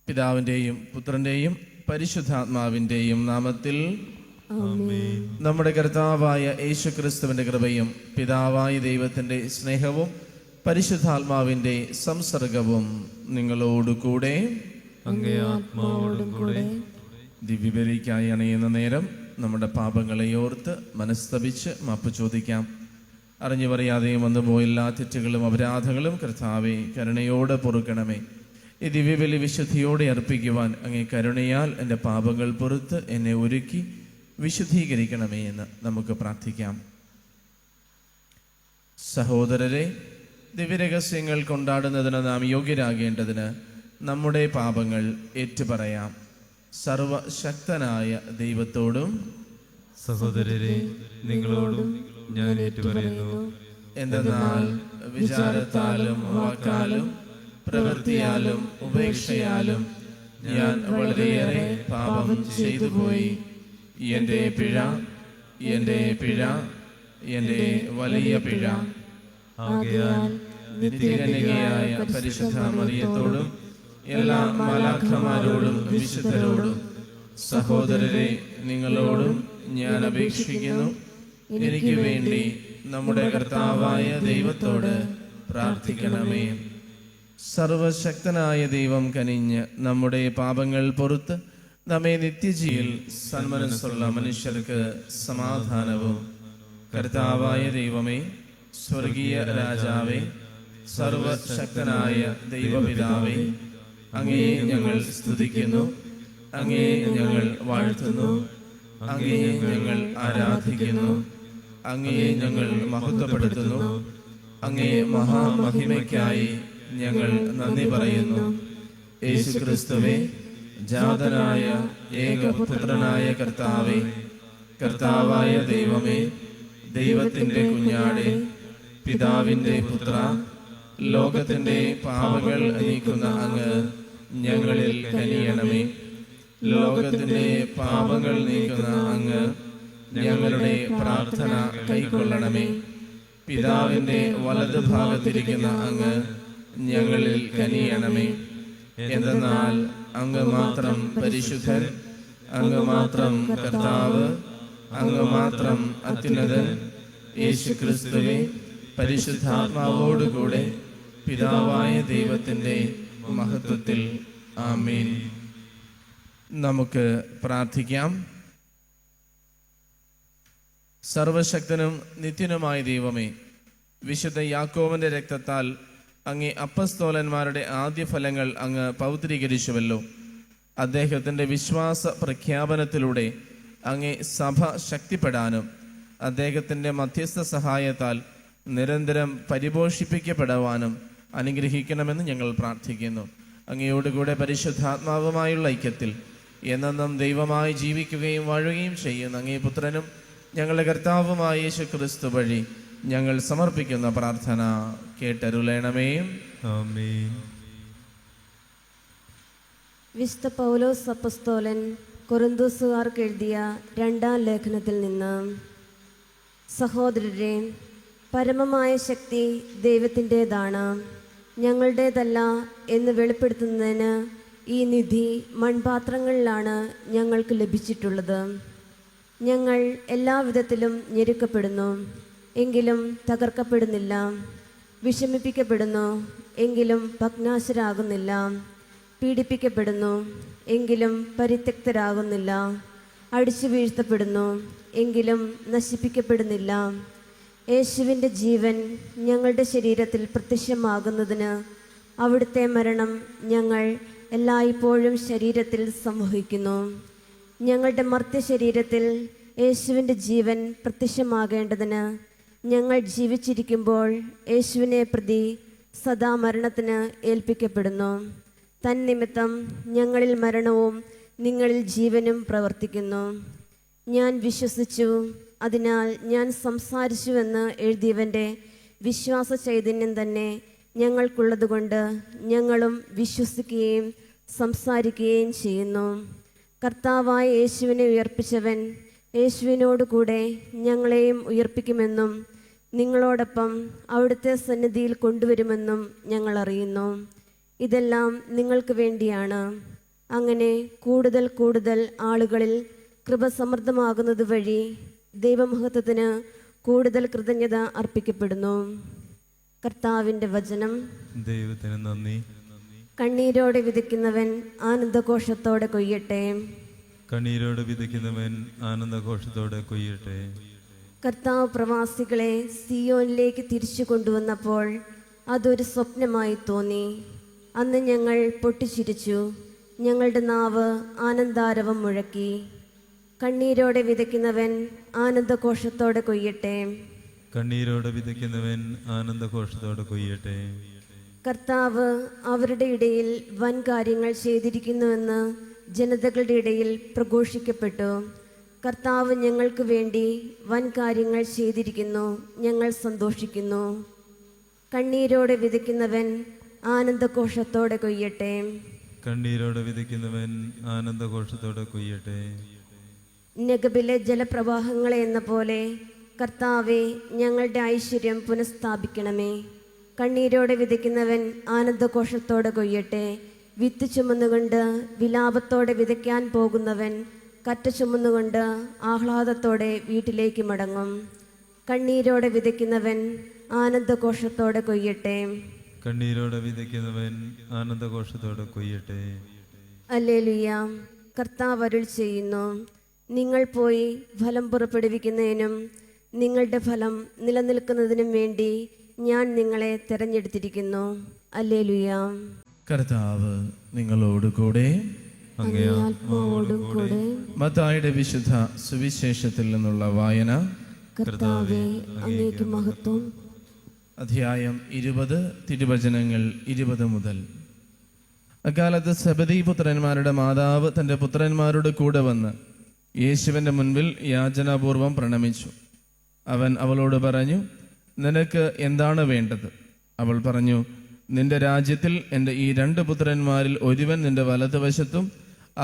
പിതാവിൻ്റെയും പുത്രൻ്റെയും പരിശുദ്ധാത്മാവിൻ്റെയും നാമത്തിൽ നമ്മുടെ കർത്താവായ യേശുക്രിസ്തുവിൻ്റെ കൃപയും പിതാവായ ദൈവത്തിൻ്റെ സ്നേഹവും പരിശുദ്ധാത്മാവിൻ്റെ സംസർഗവും നിങ്ങളോടുകൂടെ ദിവ്യബലിക്കായി അണയുന്ന നേരം നമ്മുടെ പാപങ്ങളെ ഓർത്ത് മനസ്തപിച്ച് മാപ്പ് ചോദിക്കാം. അറിഞ്ഞു പറയാതെയും വന്നുപോയ എല്ലാ തെറ്റുകളും അപരാധങ്ങളും കർത്താവേ കരുണയോടെ പൊറുക്കണമേ. ഈ ദിവ്യബലി വിശുദ്ധിയോടെ അർപ്പിക്കുവാൻ അങ്ങേ കരുണയാൽ എൻ്റെ പാപങ്ങൾ പൊറുത്ത് എന്നെ ഒരുക്കി വിശുദ്ധീകരിക്കണമേ എന്ന് നമുക്ക് പ്രാർത്ഥിക്കാം. സഹോദരരെ, ദിവ്യരഹസ്യങ്ങൾ കൊണ്ടാടുന്നതിന് നാം യോഗ്യരാകേണ്ടതിന് നമ്മുടെ പാപങ്ങൾ ഏറ്റുപറയാം. സർവശക്തനായ ദൈവത്തോടും സഹോദരരെ നിങ്ങളോടും ഞാൻ ഏറ്റുപറയുന്നു. എന്തെന്നാൽ വിചാരത്താലും വാക്കാലും പ്രവൃത്തിയാലും ഉപേക്ഷയാലും ഞാൻ വളരെയേറെ പാപം ചെയ്തു പോയി. എൻ്റെ പിഴ, എൻ്റെ പിഴ, എൻ്റെ വലിയ പിഴ. ആകയാൽ നിത്യകന്യകയായ പരിശുദ്ധ മറിയത്തോടും എല്ലാ മാലാഖമാരോടും വിശുദ്ധരോടും സഹോദരരെ നിങ്ങളോടും ഞാൻ അപേക്ഷിക്കുന്നു, എനിക്ക് വേണ്ടി നമ്മുടെ കർത്താവായ ദൈവത്തോട് പ്രാർത്ഥിക്കണമേ. സർവശക്തനായ ദൈവം കനിഞ്ഞ് നമ്മുടെ പാപങ്ങൾ പൊറുത്ത് നമ്മെ നിത്യജീവിൽ സന്മനസ്സുള്ള മനുഷ്യർക്ക് സമാധാനവും. കർത്താവായ ദൈവമേ, സ്വർഗീയ രാജാവേ, സർവശക്തനായ ദൈവപിതാവേ, അങ്ങയെ ഞങ്ങൾ സ്തുതിക്കുന്നു, അങ്ങയെ ഞങ്ങൾ വാഴ്ത്തുന്നു, അങ്ങയെ ഞങ്ങൾ ആരാധിക്കുന്നു, അങ്ങയെ ഞങ്ങൾ മഹത്വപ്പെടുത്തുന്നു. അങ്ങയെ മഹാമഹിമയ്ക്കായി ഞങ്ങൾ നന്ദി പറയുന്നു. യേശുക്രിസ്തുവേ, ജാതനായ ഏകപുത്രനായ കർത്താവേ, കർത്താവായ ദൈവമേ, ദൈവത്തിൻ്റെ കുഞ്ഞാടേ, പിതാവിൻ്റെ പുത്ര, ലോകത്തിൻ്റെ പാപങ്ങൾ നീക്കുന്ന അങ്ങ് ഞങ്ങളിൽ കനിയണമേ. ലോകത്തിൻ്റെ പാപങ്ങൾ നീക്കുന്ന അങ്ങ് ഞങ്ങളുടെ പ്രാർത്ഥന കൈക്കൊള്ളണമേ. പിതാവിൻ്റെ വലതു ഭാഗത്തിരിക്കുന്ന അങ്ങ് ഞങ്ങളിൽ കനിയണമേ. എന്തെന്നാൽ അങ്ങ് മാത്രം പരിശുദ്ധൻ, അങ്ങ് മാത്രം കർത്താവ്, അങ്ങ് മാത്രം അത്യുന്നതൻ. യേശുക്രിസ്തുവേ, പരിശുദ്ധാത്മാവോടുകൂടെ പിതാവായ ദൈവത്തിൻ്റെ മഹത്വത്തിൽ ആമേൻ. നമുക്ക് പ്രാർത്ഥിക്കാം. സർവശക്തനും നിത്യനുമായ ദൈവമേ, വിശുദ്ധ യാക്കോബിന്റെ രക്തത്താൽ അങ്ങേ അപ്പസ്തോലന്മാരുടെ ആദ്യ ഫലങ്ങൾ അങ്ങ് പൗത്രീകരിച്ചുവല്ലോ. അദ്ദേഹത്തിൻ്റെ വിശ്വാസ പ്രഖ്യാപനത്തിലൂടെ അങ്ങേ സഭ ശക്തിപ്പെടാനും അദ്ദേഹത്തിൻ്റെ മധ്യസ്ഥ സഹായത്താൽ നിരന്തരം പരിപോഷിപ്പിക്കപ്പെടുവാനും അനുഗ്രഹിക്കണമെന്ന് ഞങ്ങൾ പ്രാർത്ഥിക്കുന്നു. അങ്ങയോടുകൂടെ പരിശുദ്ധാത്മാവുമായുള്ള ഐക്യത്തിൽ എന്നെന്നും ദൈവമായി ജീവിക്കുകയും വാഴുകയും ചെയ്യുന്ന അങ്ങേ പുത്രനും ഞങ്ങളുടെ കർത്താവുമായ യേശുക്രിസ്തു വഴി ഞങ്ങൾ സമർപ്പിക്കുന്ന പ്രാർത്ഥന കേട്ടരുളണമേ. ആമേൻ. വിശുദ്ധ പൗലോസ് അപ്പസ്തോലൻ കൊരിന്ത്യർക്കെഴുതിയ എഴുതിയ 2-ാം ലേഖനത്തിൽ നിന്ന്: സഹോദരരെ, പരമമായ ശക്തി ദൈവത്തിൻ്റെതാണ്, ഞങ്ങളുടേതല്ല എന്ന് വെളിപ്പെടുത്തുന്നതിന് ഈ നിധി മൺപാത്രങ്ങളിലാണ് ഞങ്ങൾക്ക് ലഭിച്ചിട്ടുള്ളത്. ഞങ്ങൾ എല്ലാവിധത്തിലും ഞെരുക്കപ്പെടുന്നു, എങ്കിലും തകർക്കപ്പെടുന്നില്ല; വിഷമിപ്പിക്കപ്പെടുന്നു, എങ്കിലും ഭഗ്നാശരാകുന്നില്ല; പീഡിപ്പിക്കപ്പെടുന്നു, എങ്കിലും പരിത്യക്തരാകുന്നില്ല; അടിച്ചു വീഴ്ത്തപ്പെടുന്നു, എങ്കിലും നശിപ്പിക്കപ്പെടുന്നില്ല. യേശുവിൻ്റെ ജീവൻ ഞങ്ങളുടെ ശരീരത്തിൽ പ്രത്യക്ഷമാകുന്നതിന് അവിടുത്തെ മരണം ഞങ്ങൾ എല്ലായ്പ്പോഴും ശരീരത്തിൽ സംവഹിക്കുന്നു. ഞങ്ങളുടെ മർത്യ ശരീരത്തിൽ യേശുവിൻ്റെ ജീവൻ പ്രത്യക്ഷമാകേണ്ടതിന് ഞങ്ങൾ ജീവിച്ചിരിക്കുമ്പോൾ യേശുവിനെ പ്രതി സദാ മരണത്തിന് ഏൽപ്പിക്കപ്പെടുന്നു. തന്നിമിത്തം ഞങ്ങളിൽ മരണവും നിങ്ങളിൽ ജീവനും പ്രവർത്തിക്കുന്നു. ഞാൻ വിശ്വസിച്ചു, അതിനാൽ ഞാൻ സംസാരിച്ചുവെന്ന് എഴുതിയവൻ്റെ വിശ്വാസ ചൈതന്യം തന്നെ ഞങ്ങൾക്കുള്ളതുകൊണ്ട് ഞങ്ങളും വിശ്വസിക്കുകയും സംസാരിക്കുകയും ചെയ്യുന്നു. കർത്താവായ യേശുവിനെ ഉയർപ്പിച്ചവൻ യേശുവിനോട് കൂടെ ഞങ്ങളെയും ഉയർപ്പിക്കുമെന്നും നിങ്ങളോടൊപ്പം അവിടുത്തെ സന്നിധിയിൽ കൊണ്ടുവരുമെന്നും ഞങ്ങൾ അറിയുന്നു. ഇതെല്ലാം നിങ്ങൾക്ക് വേണ്ടിയാണ്. അങ്ങനെ കൂടുതൽ കൂടുതൽ ആളുകളിൽ കൃപ സമൃദ്ധമാകുന്നത് വഴി ദൈവമഹത്വത്തിന് കൂടുതൽ കൃതജ്ഞത അർപ്പിക്കപ്പെടുന്നു. കർത്താവിൻ്റെ വചനം. ദൈവത്തിന് നന്ദി. കണ്ണീരോടെ വിതയ്ക്കുന്നവൻ ആനന്ദഘോഷത്തോടെ കൊയ്യട്ടെ. കണ്ണീരോടെ വിതയ്ക്കുന്നവൻ ആനന്ദഘോഷത്തോടെ കൊയ്യട്ടെ. കർത്താവ് പ്രവാസികളെ സിയോനിലേക്ക് തിരിച്ചു കൊണ്ടുവന്നപ്പോൾ അതൊരു സ്വപ്നമായി തോന്നി. അന്ന് ഞങ്ങൾ പൊട്ടിച്ചിരിച്ചു, ഞങ്ങളുടെ നാവ് ആനന്ദാരവം മുഴക്കി. കണ്ണീരോടെ വിതയ്ക്കുന്നവൻ ആനന്ദഘോഷത്തോടെ കൊയ്യട്ടെ. കണ്ണീരോടെ വിതയ്ക്കുന്നവൻ ആനന്ദഘോഷത്തോടെ കൊയ്യട്ടെ. കർത്താവ് അവരുടെ ഇടയിൽ വൻ കാര്യങ്ങൾ ചെയ്തിരിക്കുന്നുവെന്ന് ജനതകളുടെ ഇടയിൽ പ്രഘോഷിക്കപ്പെട്ടു. കർത്താവ് ഞങ്ങൾക്ക് വേണ്ടി വൻ കാര്യങ്ങൾ ചെയ്തിരിക്കുന്നു, ഞങ്ങൾ സന്തോഷിക്കുന്നു. കണ്ണീരോടെ വിതയ്ക്കുന്നവൻ ആനന്ദഘോഷത്തോടെ കൊയ്യട്ടെ. കണ്ണീരോടെ വിതയ്ക്കുന്നവൻ ആനന്ദഘോഷത്തോടെ കൊയ്യട്ടെ. നെഗബിലെ ജലപ്രവാഹങ്ങളെ എന്ന പോലെ കർത്താവെ ഞങ്ങളുടെ ഐശ്വര്യം പുനഃസ്ഥാപിക്കണമേ. കണ്ണീരോടെ വിതയ്ക്കുന്നവൻ ആനന്ദഘോഷത്തോടെ കൊയ്യട്ടെ. വിത്ത് ചുമന്നുകൊണ്ട് വിലാപത്തോടെ വിതയ്ക്കാൻ പോകുന്നവൻ കറ്റ ചുമന്നുകൊണ്ട് ആഹ്ലാദത്തോടെ വീട്ടിലേക്ക് മടങ്ങും. കണ്ണീരോടെ വിതയ്ക്കുന്നവൻ ആനന്ദഘോഷത്തോടെ കൊയ്യട്ടെ. കണ്ണീരോടെ വിതയ്ക്കുന്നവൻ ആനന്ദഘോഷത്തോടെ കൊയ്യട്ടെ. ഹല്ലേലൂയ. കർത്താവ് അരുൾ ചെയ്യുന്നു, നിങ്ങൾ പോയി ഫലം പുറപ്പെടുവിക്കുന്നതിനും നിങ്ങളുടെ ഫലം നിലനിൽക്കുന്നതിനും വേണ്ടി ഞാൻ നിങ്ങളെ തെരഞ്ഞെടുത്തിരിക്കുന്നു. ഹല്ലേലൂയ. കർത്താവ് നിങ്ങളോട് കൂടെ. അങ്ങേ ആത്മാവോടും കൂടെ. മത്തായിയുടെ വിശുദ്ധ സുവിശേഷത്തിൽ നിന്നുള്ള വായന. കർത്താവേ, അങ്ങേക്ക് മഹത്വം. അധ്യായം 20, തിരുവചനങ്ങൾ 20 മുതൽ. അക്കാലത്ത് സെബദീ പുത്രന്മാരുടെ മാതാവ് തൻ്റെ പുത്രന്മാരുടെ കൂടെ വന്ന് യേശുവിൻ്റെ മുൻപിൽ യാചനാപൂർവം പ്രണമിച്ചു. അവൻ അവളോട് പറഞ്ഞു, നിനക്ക് എന്താണ് വേണ്ടത്? അവൾ പറഞ്ഞു, നിന്റെ രാജ്യത്തിൽ എൻ്റെ ഈ 2 പുത്രന്മാരിൽ ഒരുവൻ നിന്റെ വലതുവശത്തും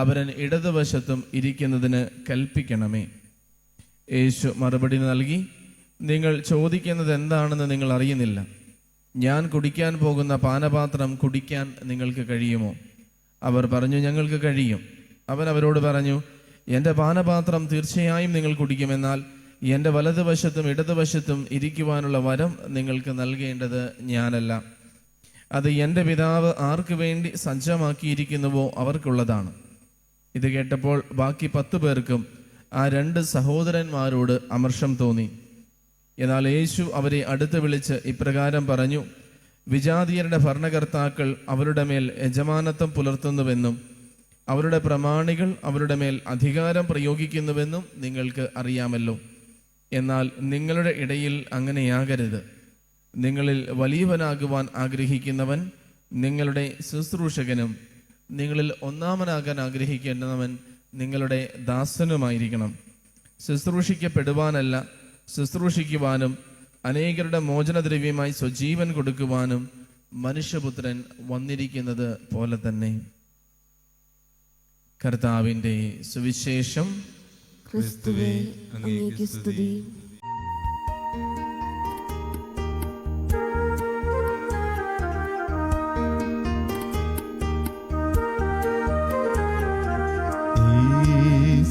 അവരൻ ഇടതുവശത്തും ഇരിക്കുന്നതിന് കൽപ്പിക്കണമേ. യേശു മറുപടി നൽകി, നിങ്ങൾ ചോദിക്കുന്നത് എന്താണെന്ന് നിങ്ങൾ അറിയുന്നില്ല. ഞാൻ കുടിക്കാൻ പോകുന്ന പാനപാത്രം കുടിക്കാൻ നിങ്ങൾക്ക് കഴിയുമോ? അവർ പറഞ്ഞു, ഞങ്ങൾക്ക് കഴിയും. അവൻ അവരോട് പറഞ്ഞു, എൻ്റെ പാനപാത്രം തീർച്ചയായും നിങ്ങൾ കുടിക്കുമെന്നാൽ എൻ്റെ വലതുവശത്തും ഇടതുവശത്തും ഇരിക്കുവാനുള്ള വരം നിങ്ങൾക്ക് നൽകേണ്ടത് ഞാനല്ല. അത് എൻ്റെ പിതാവ് ആർക്ക് വേണ്ടി സജ്ജമാക്കിയിരിക്കുന്നുവോ അവർക്കുള്ളതാണ്. ഇത് കേട്ടപ്പോൾ ബാക്കി 10 പേർക്കും ആ 2 സഹോദരന്മാരോട് അമർഷം തോന്നി. എന്നാൽ യേശു അവരെ അടുത്ത് വിളിച്ച് ഇപ്രകാരം പറഞ്ഞു, വിജാതീയരുടെ ഭരണകർത്താക്കൾ അവരുടെ മേൽ യജമാനത്വം പുലർത്തുന്നുവെന്നും അവരുടെ പ്രമാണികൾ അവരുടെ മേൽ അധികാരം പ്രയോഗിക്കുന്നുവെന്നും നിങ്ങൾക്ക് അറിയാമല്ലോ. എന്നാൽ നിങ്ങളുടെ ഇടയിൽ അങ്ങനെയാകരുത്. നിങ്ങളിൽ വലിയവനാകുവാൻ ആഗ്രഹിക്കുന്നവൻ നിങ്ങളുടെ ശുശ്രൂഷകനും നിങ്ങളിൽ ഒന്നാമനാകാൻ ആഗ്രഹിക്കുന്നവൻ നിങ്ങളുടെ ദാസനുമായിരിക്കണം. ശുശ്രൂഷിക്കപ്പെടുവാനല്ല, ശുശ്രൂഷിക്കുവാനും അനേകരുടെ മോചനദ്രവ്യമായി സ്വജീവൻ കൊടുക്കുവാനും മനുഷ്യപുത്രൻ വന്നിരിക്കുന്നത് പോലെ തന്നെ. കർത്താവിൻ്റെ സുവിശേഷം. ക്രിസ്തുവേ, അങ്ങേക്ക് സ്തുതി.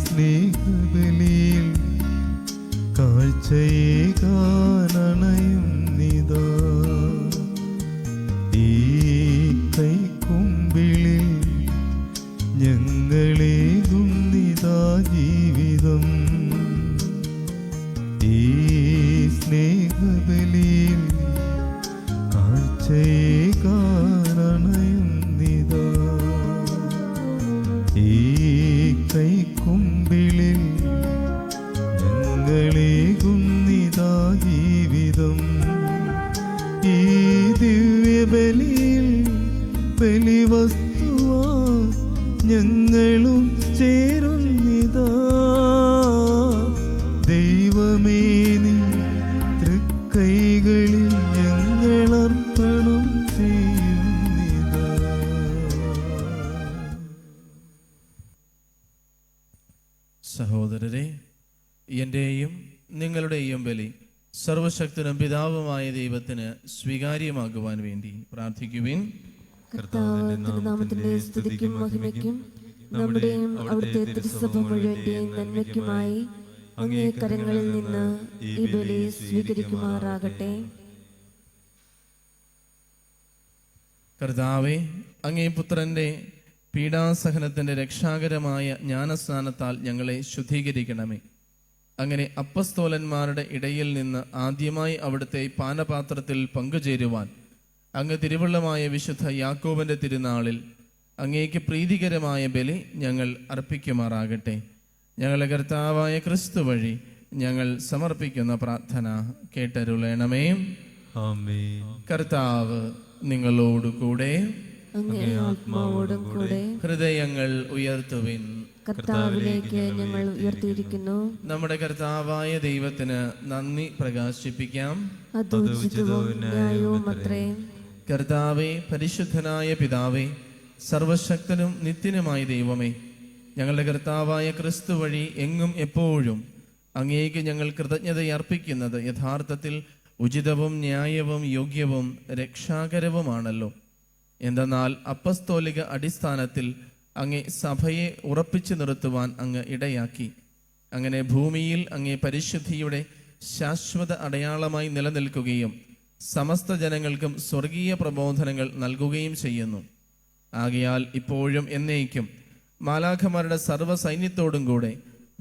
സ്നേഹബലിയിൽ കാഴ്ചയേകാനണയും നിതാ, ഈ കൈക്കുമ്പിളിൽ ഞങ്ങളേകും നിതാ ജീവിതം. ഈ സ്നേഹബലിയിൽ കാഴ്ചയേകാനണയും നിതാ, ഈ കൈക്കുമ്പിളിൽ ഞങ്ങളേകുന്നിതാ ജീവിതം. ഈ ദിവ്യബലിയിൽ ബലിവസ്തുവാ ഞങ്ങളും ചേരുന്നിതാ. ദൈവമേ, നീ തൃക്കൈകളിൽ ഞങ്ങളർപ്പണം ചെയ്യുന്നിതാ. സഹോദരരെ, എൻ്റെയും നിങ്ങളുടെയും ബലി സർവശക്തനും പിതാവുമായ ദൈവത്തിന് സ്വീകാര്യമാകുവാൻ വേണ്ടി പ്രാർത്ഥിക്കുവിൻ. കർത്താവിന്റെ നാമത്തിന്റെ സ്തുതിക്കും മഹിമയ്ക്കും നമ്മുടെയും അവിടുത്തെ തിരുസഭ മുഴുവന്റെയും നന്മയ്ക്കുമായി അങ്ങേ കരങ്ങളിൽ നിന്ന് ഈ ബലി സ്വീകരിക്കുമാറാകട്ടെ. കർത്താവേ, അങ്ങേ പുത്രന്റെ പീഡാസഹനത്തിന്റെ രക്ഷാകരമായ ജ്ഞാനസ്നാനത്താൽ ഞങ്ങളെ ശുദ്ധീകരിക്കണമേ. അങ്ങനെ അപ്പസ്തോലന്മാരുടെ ഇടയിൽ നിന്ന് ആദ്യമായി അവിടുത്തെ പാനപാത്രത്തിൽ പങ്കുചേരുവാൻ അങ്ങ് തിരുവുള്ളമായ വിശുദ്ധ യാക്കോബിന്റെ തിരുനാളിൽ അങ്ങേക്ക് പ്രീതികരമായ ബലി ഞങ്ങൾ അർപ്പിക്കുമാറാകട്ടെ. ഞങ്ങളുടെ കർത്താവായ ക്രിസ്തു വഴി ഞങ്ങൾ സമർപ്പിക്കുന്ന പ്രാർത്ഥന കേട്ടരുളണമേ. ആമേൻ. കർത്താവ് നിങ്ങളോടുകൂടെ, അങ്ങേ ആത്മാവോടും കൂടെ. ഹൃദയങ്ങൾ ഉയർത്തുവിൻ. കർത്താവിലേക്ക് ഞങ്ങൾ ഉയർത്തിയിരിക്കുന്നു. നമ്മുടെ കർത്താവായ ദൈവത്തിന് നന്ദി പ്രകാശിപ്പിക്കാം. അത് ഉചിതവും ന്യായവും അത്രേ. കർത്താവേ, പരിശുദ്ധനായ പിതാവേ, സർവശക്തനും നിത്യനുമായ ദൈവമേ, ഞങ്ങളുടെ കർത്താവായ ക്രിസ്തു വഴി എങ്ങും എപ്പോഴും അങ്ങേക്ക് ഞങ്ങൾ കൃതജ്ഞതയർപ്പിക്കുന്നത് യഥാർത്ഥത്തിൽ ഉചിതവും ന്യായവും യോഗ്യവും രക്ഷാകരവുമാണല്ലോ. എന്തെന്നാൽ അപ്പസ്തോലിക അടിസ്ഥാനത്തിൽ അങ്ങേ സഭയെ ഉറപ്പിച്ചു നിർത്തുവാൻ അങ്ങ് ഇടയാക്കി. അങ്ങനെ ഭൂമിയിൽ അങ്ങേ പരിശുദ്ധിയുടെ ശാശ്വത അടയാളമായി നിലനിൽക്കുകയും സമസ്ത ജനങ്ങൾക്കും സ്വർഗീയ പ്രബോധനങ്ങൾ നൽകുകയും ചെയ്യുന്നു. ആകയാൽ ഇപ്പോഴും എന്നേക്കും മാലാഖമാരുടെ സർവ്വസൈന്യത്തോടും കൂടെ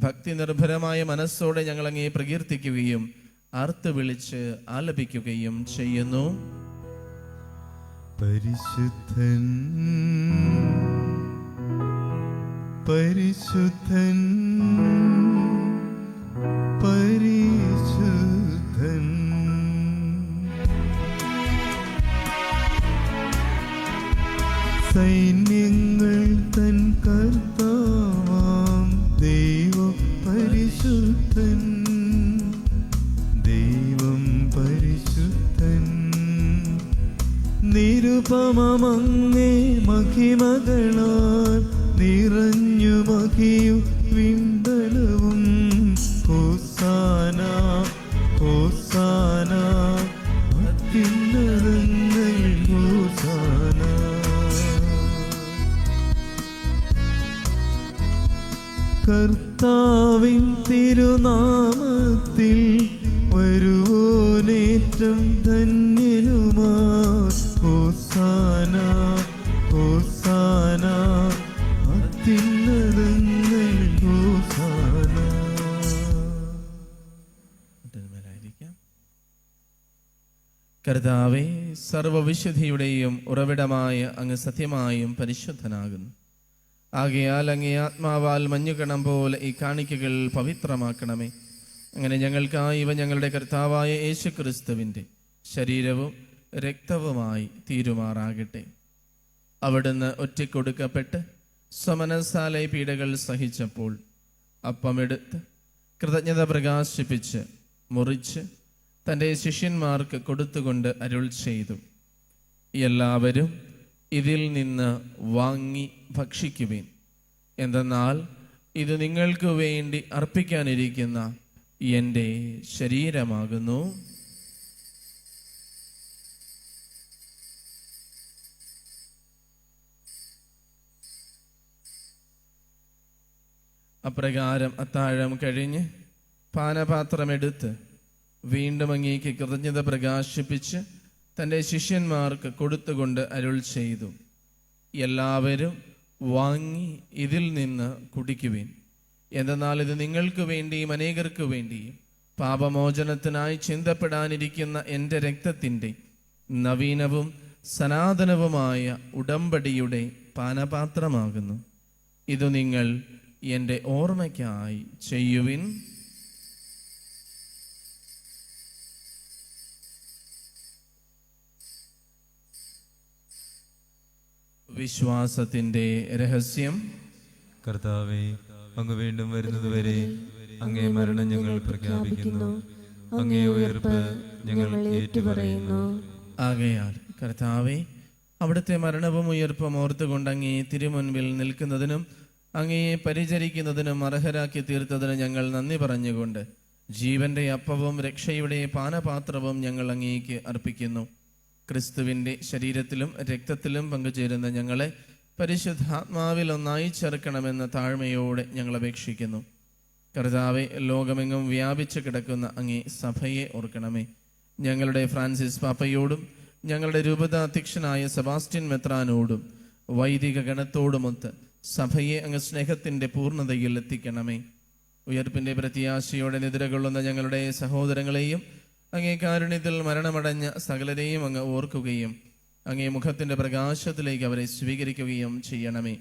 ഭക്തി നിർഭരമായ മനസ്സോടെ ഞങ്ങൾ അങ്ങേ പ്രകീർത്തിക്കുകയും ആർത്ത് വിളിച്ച് ആലപിക്കുകയും ചെയ്യുന്നു. പരിശുദ്ധൻ, പരിശുദ്ധൻ, പരിശുദ്ധൻ. സൈന്യങ്ങൾ തൻ കർത്താവാം ദൈവം പരിശുദ്ധൻ, ദൈവം പരിശുദ്ധൻ. നിരുപമമങ്ങേ മഹിമകളാൽ നിറഞ്ഞു മഹിയും വിണ്ടലവും. ഹോസാന, ഹോസാന, അത്യുന്നതങ്ങളിൽ ഹോസാന. കർത്താവിൻ തിരുനാമത്തിൽ വരുവോനേറ്റം ധന്യനുമാ. ഹോസാന, ഹോസാന, അത്യുന്നതങ്ങളിൽ ഹോസാന. കർത്താവേ, സർവവിശുദ്ധിയുടെയും ഉറവിടമായ അങ്ങ് സത്യമായും പരിശുദ്ധനാകുന്നു. ആകയാൽ അങ്ങേ ആത്മാവാൽ മഞ്ഞുകണം പോലെ ഈ കാണിക്കകൾ പവിത്രമാക്കണമേ. അങ്ങനെ ഞങ്ങൾക്കായി ഇവ ഞങ്ങളുടെ കർത്താവായ യേശുക്രിസ്തുവിൻ്റെ ശരീരവും രക്തവുമായി തീരുമാറാകട്ടെ. അവിടുന്ന് ഒറ്റക്കൊടുക്കപ്പെട്ട് സമനസാലെ പീഡകൾ സഹിച്ചപ്പോൾ അപ്പമെടുത്ത് കൃതജ്ഞത പ്രകാശിപ്പിച്ച് മുറിച്ച് തൻ്റെ ശിഷ്യന്മാർക്ക് കൊടുത്തുകൊണ്ട് അരുൾ ചെയ്തു, എല്ലാവരും ഇതിൽ നിന്ന് വാങ്ങി ഭക്ഷിക്കുവിൻ. എന്തെന്നാൽ ഇത് നിങ്ങൾക്ക് വേണ്ടി അർപ്പിക്കാനിരിക്കുന്ന എൻ്റെ ശരീരമാകുന്നു. അപ്രകാരം അത്താഴം കഴിഞ്ഞ് പാനപാത്രമെടുത്ത് വീണ്ടും അങ്ങേക്ക് കൃതജ്ഞത പ്രകാശിപ്പിച്ച് തൻ്റെ ശിഷ്യന്മാർക്ക് കൊടുത്തുകൊണ്ട് അരുൾ ചെയ്തു, എല്ലാവരും വാങ്ങി ഇതിൽ നിന്ന് കുടിക്കുവിൻ. എന്തെന്നാൽ ഇത് നിങ്ങൾക്ക് വേണ്ടിയും അനേകർക്ക് വേണ്ടിയും പാപമോചനത്തിനായി ചിന്തപ്പെടാനിരിക്കുന്ന എൻ്റെ രക്തത്തിൻ്റെ നവീനവും സനാതനവുമായ ഉടമ്പടിയുടെ പാനപാത്രമാകുന്നു. ഇത് നിങ്ങൾ എൻ്റെ ഓർമ്മയ്ക്കായി ചെയ്യുവിൻ. വിശ്വാസത്തിൻ്റെ രഹസ്യം. കർത്താവേ, അങ്ങ് വീണ്ടും വരുന്നതുവരെ അങ്ങേ മരണം ഞങ്ങൾ പ്രഖ്യാപിക്കുന്നു, അങ്ങേ ഉയർപ്പ് ഞങ്ങൾ ഏറ്റുപറയുന്നു. ആകയാൽ കർത്താവേ, അവിടുത്തെ മരണവും ഉയർപ്പും ഓർത്തുകൊണ്ട് അങ്ങേ തിരുമുൻപിൽ നിൽക്കുന്നതിനും അങ്ങയെ പരിചരിക്കുന്നതിനും അർഹരാക്കി തീർത്തതിന് ഞങ്ങൾ നന്ദി പറഞ്ഞുകൊണ്ട് ജീവന്റെ അപ്പവും രക്ഷയുടെ പാനപാത്രവും ഞങ്ങൾ അങ്ങേക്ക് അർപ്പിക്കുന്നു. ക്രിസ്തുവിൻ്റെ ശരീരത്തിലും രക്തത്തിലും പങ്കുചേരുന്ന ഞങ്ങളെ പരിശുദ്ധാത്മാവിൽ ഒന്നായി ചേർക്കണമെന്ന താഴ്മയോടെ ഞങ്ങൾ അപേക്ഷിക്കുന്നു. കർത്താവെ, ലോകമെങ്ങും വ്യാപിച്ചു കിടക്കുന്ന അങ്ങേ സഭയെ ഓർക്കണമേ. ഞങ്ങളുടെ ഫ്രാൻസിസ് പാപ്പയോടും ഞങ്ങളുടെ രൂപത അധ്യക്ഷനായ സെബാസ്റ്റ്യൻ മെത്രാനോടും വൈദിക ഗണത്തോടുമൊത്ത് സഭയെ അങ്ങ് സ്നേഹത്തിൻ്റെ പൂർണ്ണതയിൽ എത്തിക്കണമേ. ഉയർപ്പിൻ്റെ പ്രത്യാശയോടെ നിദ്രകൊള്ളുന്ന ഞങ്ങളുടെ സഹോദരങ്ങളെയും അങ്ങേ കാരുണ്യത്തിൽ മരണമടഞ്ഞ സകലരെയും അങ്ങ് ഓർക്കുകയും അങ്ങേ മുഖത്തിൻ്റെ പ്രകാശത്തിലേക്ക് അവരെ സ്വീകരിക്കുകയും ചെയ്യണമേ.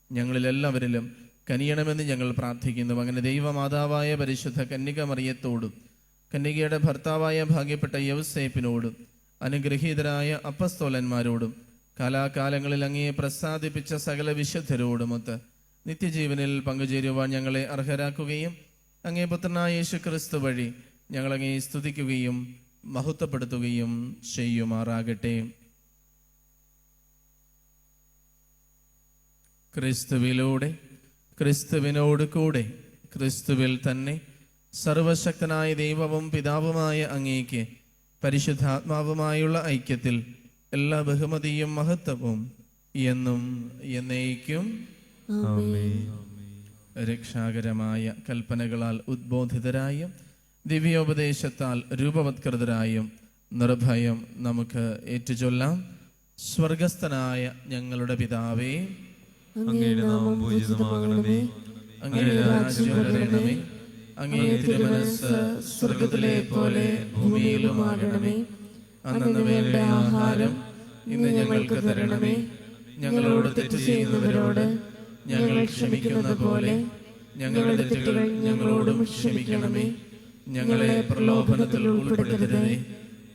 ഞങ്ങളിലെല്ലാവരിലും കനിയണമെന്ന് ഞങ്ങൾ പ്രാർത്ഥിക്കുന്നു. അങ്ങനെ ദൈവമാതാവായ പരിശുദ്ധ കന്യക മറിയത്തോടും കന്യകയുടെ ഭർത്താവായ ഭാഗ്യപ്പെട്ട യൗസേപ്പിനോടും അനുഗ്രഹീതരായ അപ്പസ്തോലന്മാരോടും കാലാകാലങ്ങളിൽ അങ്ങയെ പ്രസാദിപ്പിച്ച സകല വിശുദ്ധരോടുമൊത്ത് നിത്യജീവനിൽ പങ്കുചേരുവാൻ ഞങ്ങളെ അർഹരാക്കുകയും അങ്ങേ പുത്രനായ യേശു ക്രിസ്തു വഴി ഞങ്ങളങ്ങേ സ്തുതിക്കുകയും മഹത്വപ്പെടുത്തുകയും ചെയ്യുമാറാകട്ടെ. ക്രിസ്തുവിലൂടെ, ക്രിസ്തുവിനോട് കൂടെ, ക്രിസ്തുവിൽ തന്നെ സർവശക്തനായ ദൈവവും പിതാവുമായ അങ്ങേക്ക് പരിശുദ്ധാത്മാവുമായുള്ള ഐക്യത്തിൽ എല്ലാ ബഹുമതിയും മഹത്വവും എന്നും എന്നേക്കും രക്ഷാകരമായ കൽപ്പനകളാൽ ഉദ്ബോധിതരായും ദിവ്യോപദേശത്താൽ രൂപവത്കൃതരായും നിർഭയം നമുക്ക് ഏറ്റുചൊല്ലാം. സ്വർഗസ്ഥനായ ഞങ്ങളുടെ പിതാവേ, അങ്ങയുടെ നാമം പൂജിതമാകണമേ. അങ്ങയുടെ രാജ്യം വരണമേ. അങ്ങേ തിരുമനസ്സ് സ്വർഗത്തിലെ പോലെ ഭൂമിയിലുമാകണമേ. അന്നു വേണ്ട ആഹാരം ഇന്ന് ഞങ്ങൾക്ക് തരണമേ. ഞങ്ങളോട് തെറ്റ് ചെയ്യുന്നവരോട് ഞങ്ങൾ ക്ഷമിക്കുന്ന പോലെ ഞങ്ങളുടെ തെറ്റുകൾ ഞങ്ങളോടും ക്ഷമിക്കണമേ. ഞങ്ങളെ പ്രലോഭനത്തിൽ ഉൾപ്പെടുത്തരുതേ,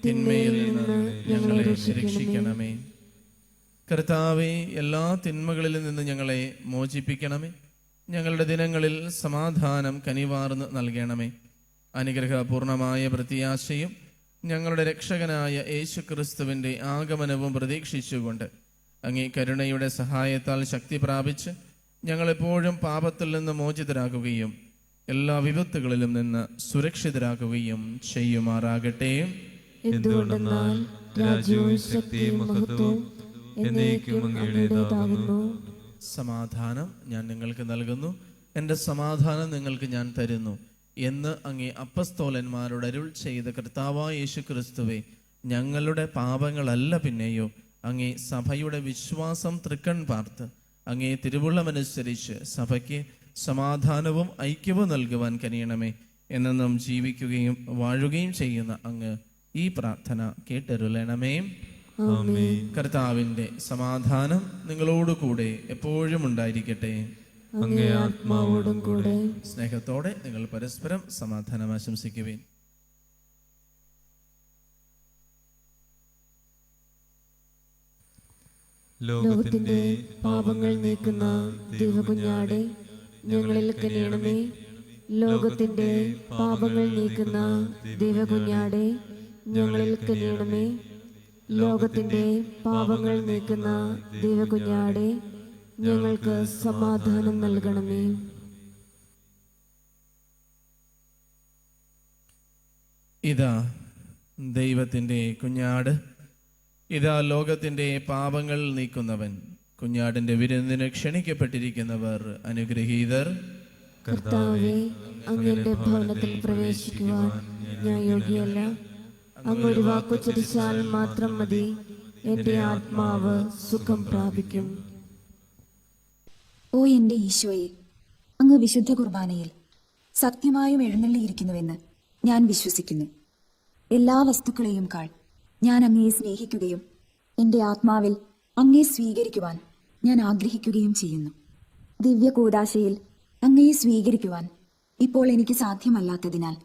തിന്മയിൽ നിന്ന് ഞങ്ങളെ രക്ഷിക്കണമേ. കർത്താവേ, എല്ലാ തിന്മകളിൽ നിന്ന് ഞങ്ങളെ മോചിപ്പിക്കണമേ. ഞങ്ങളുടെ ദിനങ്ങളിൽ സമാധാനം കനിവാർന്ന് നൽകണമേ. അനുഗ്രഹപൂർണമായ പ്രത്യാശയും ഞങ്ങളുടെ രക്ഷകനായ യേശു ക്രിസ്തുവിൻ്റെ ആഗമനവും പ്രതീക്ഷിച്ചുകൊണ്ട് അങ്ങേ കരുണയുടെ സഹായത്താൽ ശക്തി പ്രാപിച്ച് ഞങ്ങളെപ്പോഴും പാപത്തിൽ നിന്ന് മോചിതരാകുകയും എല്ലാ വിപത്തുകളിലും നിന്ന് സുരക്ഷിതരാകുകയും ചെയ്യുമാറാകട്ടെ. എന്തുകൊണ്ടെന്നാൽ രാജ്യവും ശക്തിയും മഹത്വവും എന്നേക്കും അങ്ങയുടേതാകുന്നു. സമാധാനം ഞാൻ നിങ്ങൾക്ക് നൽകുന്നു, എൻ്റെ സമാധാനം നിങ്ങൾക്ക് ഞാൻ തരുന്നു എന്ന് അങ്ങേ അപ്പസ്തോലന്മാരോട് അരുൾ ചെയ്ത കർത്താവായ യേശു ക്രിസ്തുവേ, ഞങ്ങളുടെ പാപങ്ങളല്ല പിന്നെയോ അങ്ങേ സഭയുടെ വിശ്വാസം തൃക്കൺ പാർത്ത് അങ്ങേ തിരുവുള്ളമനുസരിച്ച് സഭയ്ക്ക് സമാധാനവും ഐക്യവും നൽകുവാൻ കനിയണമേ. എന്നെന്നും ജീവിക്കുകയും വാഴുകയും ചെയ്യുന്ന അങ്ങ് ഈ പ്രാർത്ഥന കേട്ടരുളണമേ. കർത്താവിൻ്റെ സമാധാനം നിങ്ങളോടുകൂടെ എപ്പോഴും ഉണ്ടായിരിക്കട്ടെ. അങ്ങേ ആത്മാവോടും കൂടെ. സ്നേഹത്തോടെ നിങ്ങൾ പരസ്പരം സമാധാനം ആശംസിക്കുവിൻ. ലോകത്തിന്റെ പാപങ്ങൾ നീക്കുന്ന ദൈവകുഞ്ഞാടെ ഞങ്ങളിൽ കനിയണമേ. ലോകത്തിന്റെ പാപങ്ങൾ നീക്കുന്ന ദൈവകുഞ്ഞാടെ ഞങ്ങളിൽ കനിയണമേ. ലോകത്തിന്റെ പാപങ്ങൾ നീക്കുന്ന ദൈവകുഞ്ഞാടെ ഞങ്ങൾക്ക് സമാധാനം നൽകണമേ. ഇതാ ദൈവത്തിൻ്റെ കുഞ്ഞാട്, ഇതാ ലോകത്തിൻ്റെ പാപങ്ങൾ നീക്കുന്നവൻ. കുഞ്ഞാടിൻ്റെ വിരുന്നിന് ക്ഷണിക്കപ്പെട്ടിരിക്കുന്നവർ അനുഗ്രഹീതർ. കർത്താവേ, അങ്ങയുടെ ഭവനത്തിൽ പ്രവേശിക്കുവാൻ ഞാൻ യോഗ്യയല്ല. അങ്ങൊരു വാക്കു ചൊരിച്ചാൽ മാത്രം മതി, എന്റെ ആത്മാവ് സുഖം പ്രാപിക്കും. ഓ എന്റെ ഈശോയെ, അങ്ങ് വിശുദ്ധ കുർബാനയിൽ സത്യമായും എഴുന്നള്ളിയിരിക്കുന്നുവെന്ന് ഞാൻ വിശ്വസിക്കുന്നു. എല്ലാ വസ്തുക്കളെയും കാൾ ഞാൻ അങ്ങയെ സ്നേഹിക്കുകയും എൻ്റെ ആത്മാവിൽ അങ്ങയെ സ്വീകരിക്കുവാൻ ഞാൻ ആഗ്രഹിക്കുകയും ചെയ്യുന്നു. ദിവ്യ കൂദാശയിൽ അങ്ങയെ സ്വീകരിക്കുവാൻ ഇപ്പോൾ എനിക്ക് സാധ്യമല്ലാത്തതിനാൽ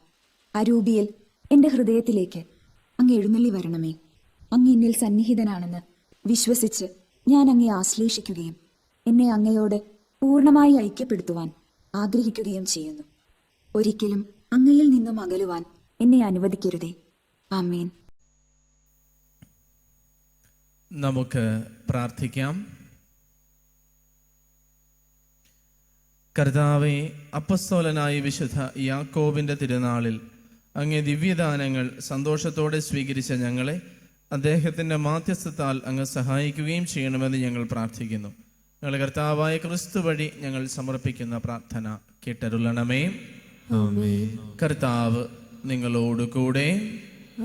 അരൂപിയിൽ എൻ്റെ ഹൃദയത്തിലേക്ക് അങ്ങ് എഴുന്നള്ളി വരണമേ. അങ്ങ് എന്നിൽ സന്നിഹിതനാണെന്ന് വിശ്വസിച്ച് ഞാൻ അങ്ങയെ ആശ്ലേഷിക്കുകയും എന്നെ അങ്ങയോട് പൂർണ്ണമായി ഐക്യപ്പെടുത്തുവാൻ ആഗ്രഹിക്കുകയും ചെയ്യുന്നു. ഒരിക്കലും അങ്ങയിൽ നിന്നും അകലുവാൻ എന്നെ അനുവദിക്കരുതേ. ആമേൻ. നമുക്ക് പ്രാർത്ഥിക്കാം. കർത്താവേ, അപ്പസ്തോലനായ വിശുദ്ധ യാക്കോബിൻ്റെ തിരുനാളിൽ അങ്ങേ ദിവ്യദാനങ്ങൾ സന്തോഷത്തോടെ സ്വീകരിച്ച ഞങ്ങളെ അദ്ദേഹത്തിൻ്റെ മാധ്യസ്ഥത്താൽ അങ്ങ് സഹായിക്കുകയും ചെയ്യണമെന്ന് ഞങ്ങൾ പ്രാർത്ഥിക്കുന്നു. ഞങ്ങളുടെ കർത്താവായ ക്രിസ്തു വഴി ഞങ്ങൾ സമർപ്പിക്കുന്ന പ്രാർത്ഥന കേട്ടരുളണമേ. ആമേൻ. കർത്താവ് നിങ്ങളോട് കൂടെ.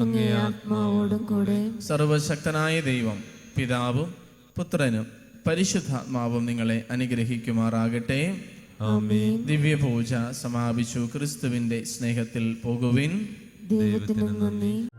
അങ്ങേ ആത്മാവോടും കൂടെ. സർവശക്തനായ ദൈവം പിതാവും പുത്രനും പരിശുദ്ധാത്മാവും നിങ്ങളെ അനുഗ്രഹിക്കുമാറാകട്ടെ. ആമേൻ. ദിവ്യപൂജ സമാപിച്ചു. ക്രിസ്തുവിന്റെ സ്നേഹത്തിൽ പോകുവിൻ. ദൈവത്തിന് നന്ദി.